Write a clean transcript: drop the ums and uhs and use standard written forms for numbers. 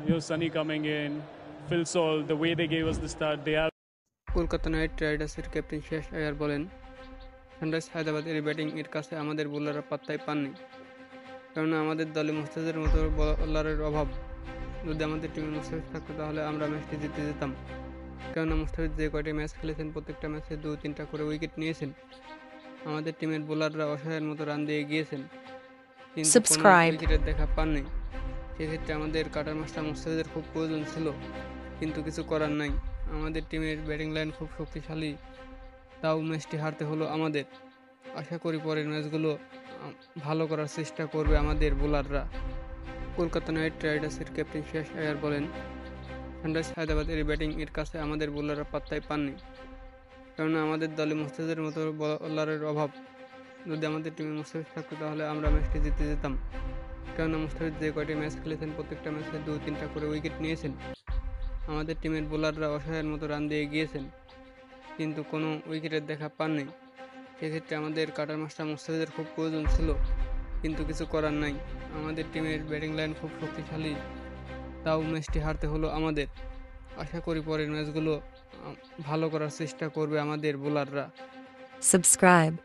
Sonny coming in, Phil Saul, the way they gave us the start, they have. Kolkata knight রাইডার্সের captain শেষ আয়ার বলেন, sunrise হায়দ্রাবাদের batting এর কাছে আমাদের বোলাররা পাত্তাই পাননি, কেননা আমাদের দলে মুস্তাফিজের মতো বোলারের অভাব। যদি আমাদের টিমে মুস্তাফিজ থাকতো তাহলে আমরা ম্যাচটি জিতে যেতাম, কেননা মুস্তাফিজ যে কয়টি ম্যাচ খেলেছেন প্রত্যেকটা ম্যাচে 2-3টা করে উইকেট নিয়েছেন। আমাদের টিমের বোলাররা অসহায়ের মতো রান দিয়ে গিয়েছেন, কিন্তু কোনো উইকেটের দেখা পাননি। সেক্ষেত্রে আমাদের কাটার মাস্টার মুস্তাফিজের খুব প্রয়োজন ছিল, কিন্তু কিছু করার নাই। আমাদের টিমের ব্যাটিং লাইন খুব শক্তিশালী, তাও ম্যাচটি হারতে হলো আমাদের। আশা করি পরের ম্যাচগুলো ভালো করার চেষ্টা করবে আমাদের বোলাররা। কলকাতা নাইট রাইডার্সের ক্যাপ্টেন শেষ আয়ার বলেন, সানরাইজ হায়দ্রাবাদের ব্যাটিং এর কাছে আমাদের বোলাররা পাত্তাই পাননি, কেননা আমাদের দলে মুস্তাফিজের মতো বোলারের অভাব। যদি আমাদের টিমে মুস্তাফিজ থাকতো তাহলে আমরা ম্যাচটি জিতে যেতাম, কেননা মুস্তাফিজ যে কয়টি ম্যাচ খেলেছেন প্রত্যেকটা ম্যাচে 2-3টা করে উইকেট নিয়েছেন। আমাদের টিমের বোলাররা অসহায়ের মতো রান দিয়ে গিয়েছেন, কিন্তু কোনো উইকেটের দেখা পাননি। সেক্ষেত্রে আমাদের কাটার মাস্টার মুস্তাফিজের খুব প্রয়োজন ছিল, কিন্তু কিছু করার নাই। আমাদের টিমের ব্যাটিং লাইন খুব শক্তিশালী, তাও ম্যাচটি হারতে হলো আমাদের। আশা করি পরের ম্যাচগুলো ভালো করার চেষ্টা করবে আমাদের বোলাররা। Subscribe.